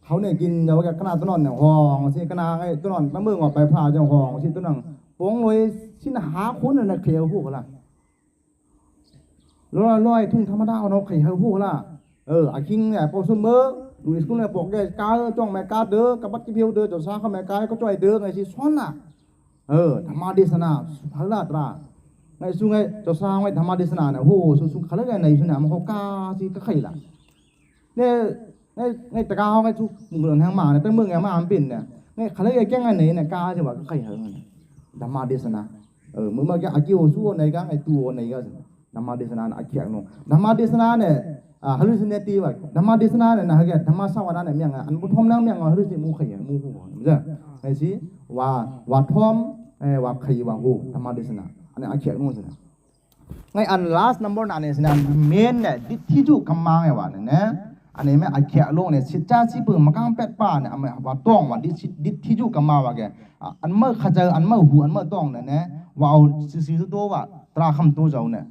เขาเนี่ยกินเดี๋ยวขนาดต้นนอนเนี่ยห้องสิขนาดไอ้ต้นนอนตะมือออกไปพาเจ้าห้องสิต้นนั้นปงเลยสิหาคนน่ะเขียวฮู้ล่ะร้อยทุ่งธรรมดาเนาะไข่เฮาฮู้ล่ะอาคิงเนี่ยพอซุมื้อดูสกุลเนี่ยบอกแกกาจ้องแม่กาเด้อกับบัดกิเพียวเด้อเจ้าสาวเขาแม่กาก็จ้อยเด้อไงสิซ้อนน่ะธรรมะเทศนาพระราตราไงซุไงเจ้าสาวไว้ธรรมะเทศนาเนี่ยโหสุเขาเลยไงซุน่ะมันเขากาสิก็ไข่ล่ะเนี่ยตะกาเฮาไงทุกเมืองทางมาเนี่ยตั้งเมืองไงมามันเป็นเนี่ยเขาเลยแก้งอันไหนเนี่ยกาสิว่าก็ไข่เฮาธรรมะเทศนามื้อมาแกอากิวสู้ในกางไอ้ตัวในก็ธรรมะเทศนาอาเขียงnoธรรมะเทศนาเนี่ยhallucinate ว่าธรรมะเทศนาเนี่ยนะแกธรรมะสวนาเนี่ยเมียงอันบ่ทอมนางเมียงhallucinate มูไข่มูฮู้มั้ยจ้ะไอ้สิว่าทอมว่าไข่ว่าฮู้ธรรมะเทศนาอันนี้อาเขียงนู่นสิไงอัน last number นั่นเนี่ยสินะ main เนี่ยดิที่จุกำมังไงว่าเนี่ยอันนี้แม่อาเขียลงเนี่ยสิจ้าสิเปิ้มะกังเป็ดป้าเนี่ยว่าต้องว่าดิที่จุกำมาว่าแกอันเมื่อเขาเจออันเมื่อหูอันเมื่อต้องเนี่ยว่าเอาสิๆตัวว่าตราคำตัวเจ้าเนี่ย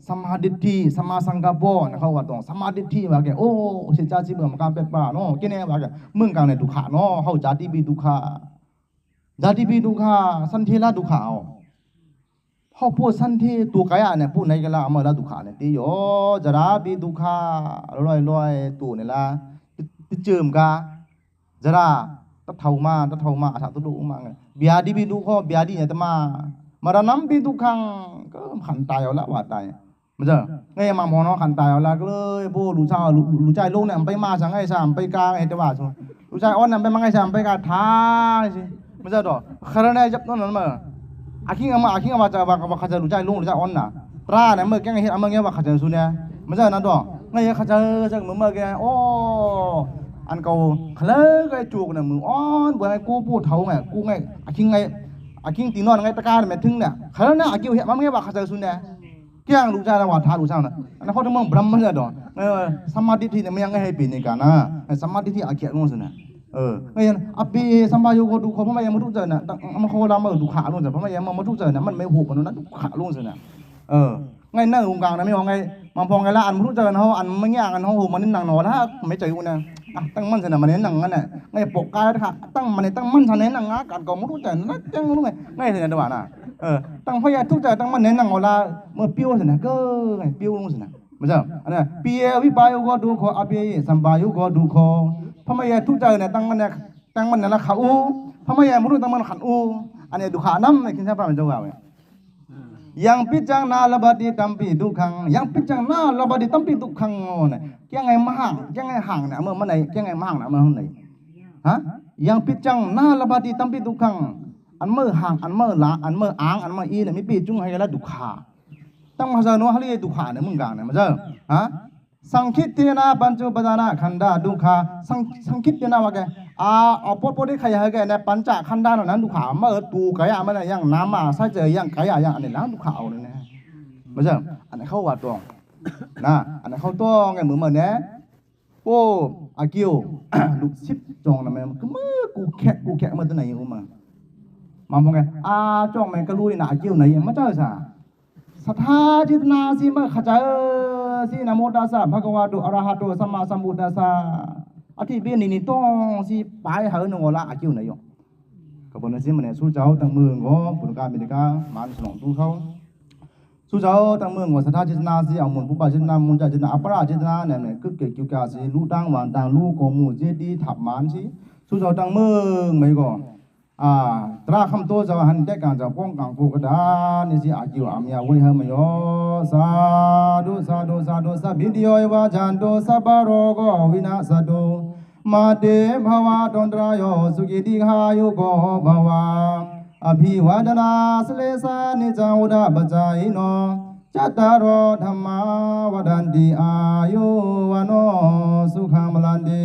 สัมมาดิฏฐิสัมมาสังกัปปะนะเขาว่าต้องสัมมาดิฏฐิว่าแกโอ้สิจ้าสิเปิ้มะกังเป็ดป้าเนาะแกเนี่ยว่าแกเมืองกลางเนี่ยทุกขะเนาะเฮาจาติปิทุกขะสันทิละทุกขะเฮาพูดสันทิตัวกายเนี่ยพูดในกะละอมะละทุกขะเนี่ยติโยจราปิทุกขะลอยตัวนี่ล่ะติเจิมกะจราตะเฒ่ามาอะถะตุดุมาเบียดิปิทุกขะเบียดิเนี่ยตะมามรณัมปิทุกขังก็ขันตายเอาละว่าตายมันจะไงมาหมอเนาะขันตายเอาละก็เลยผู้รู้ใจลงเนี่ยไปมาสังไงซามไปกาไอ้ตะว่ารู้ใจอ่อนน่ะไปมาไงซามไปกาทาสิมันจะดอกคาราแนจับนั่นมาอาคิงอามาจะว่าเขาจะรู้ใจลงรู้ใจอ่อนน่ะตราเนี่ยเมื่อแกงเฮ็ดเอามาแกว่าเขาจะซุเนี่ยมันจะนั่นดอกไงเขาจะจังเมื่อแกโอ้อันเก่าคลก็ไอ้จูกน่ะมืออ่อนบ่ให้กูพูดเฒ่าไงกูไงอาคิงตีนอนไงตะกาแม่ถึงเนี่ยคาราแนอากิวเฮ็ดมาแกว่าเขาจะซุเนี่ยแกงรู้ใจแล้วว่าทารู้จังน่ะอันเขาทั้งบรหมจะดอกสัมมาทิฏฐิเนี่ยมันยังให้เป็นนี่กันนะสัมมาทิฏฐิอาเขียงซุเนี่ยไงอภิสัมปาโยโกดุขพระมายามทุกเจนะมันเขาละมาดุขะลงซะพระมายามมาทุกเจนะมันไม่ฮู้ปานนั้นดุขะลงซะนะไงนั่งตรงกลางนะไม่ว่าไงมันพองไงละอันทุกเจนะเฮาอันมันยากอันเฮาฮู้มันนั่งนอละไม่ใจกูนะ ตั้งมันซะนะมันนังงั้นน่ะไงปกกายค่ะตั้งมันตั้งมันซะนังงากันก็บ่รู้จักนะจังรู้ไงไงซะนะว่าน่ะตั้งพยาทุกใจตั้งมันนังเอาล่ะเมื่อปิ้วซะนะก็ไงปิ้วลงซะนะมั้ยจ๊ะอันน่ะปีเอวิบายก็ดูขออภิสัมบายุก็ดูขอพมยาทุกใจเนี่ยตั้งมันละเขาพมยาบ่รู้ตั้งมันขันอูอันนี้ดุขานำกินซะพระมันเจ้าว่ายังปิจังนาลบดิตัมปิดุขังยังปิจังนาลบดิตัมปิดุขังน่ะยังไงมาห่างยังไงห่างน่ะเมื่อมันไหนยังไงมาห่างน่ะเมื่อไหนฮะยังปิจังนาลบดิตัมปิดุขังอันเมื่อห่างอันเมื่อละอันเมื่ออ้างอันเมื่ออีน่ะมีปีจุงให้ละดุขาตั้งมาซะโนหะลีดุขาเนี่ยมึงกางเนี่ยมาซะฮะสังคิตเตนะปัญจุปทานะขันธาดุขาสังคิตเตนะว่าแกเอาปอดๆขยายแกเนี่ยปัญจขันธานั้นดุขาเมื่อตูกายะมันยังน้ำมาใส่เจอยังกายะยังอันนี้ล้างดุขาเอาเลยนะมาซะอันนี้เข้าว่าตรงนะอันนี้เข้าตรงไงเหมือนเนี่ยโอ้อากิวลูกชิปจองนะแม่คือมือกูแคะมาตัวไหนอยู่มาบอกไงจ้องแม่ก็รู้นะอากิวไหนมาเจอซะสัทธาจิตนาสิมาขจายสินะโมตัสสะภะคะวะโตอะระหะโตสัมมาสัมพุทธัสสะอธิเบนี่ต้องสิปายหาหนงละอากิวไหนอยู่ก็บ่นสิมันเนี่ยสู้เจ้าตั้งมืองอปุรกาเมริกามานสนองตู้เขาสู้เจ้าตั้งมืองอสัทธาจิตนาสิเอามุนปุปะจิตนามุนจะจิตนาอัปปะจิตนาเนี่ยกึกเกกิวกาสิรู้ตั้งวานตั้งรู้โกมูเจดีทับมานสิสู้เจ้าตั้งมืองไม่ก็ตราคำโตจะหันได้การจะป้องกันผู้กระดานี่สิอากิวอามยาเวหะมโยสาธุสาธุสาธุสัพพิติโยวาจันโตสัพพะโรโกวินาศโตมาเตภวะดนตรายโยสุขิติหายุโกภวะอภิวาทนาสเลสานิจังอุดาปัจจายโนจัตตารโธรรมาวดันติอายุวโนสุขังมลันติ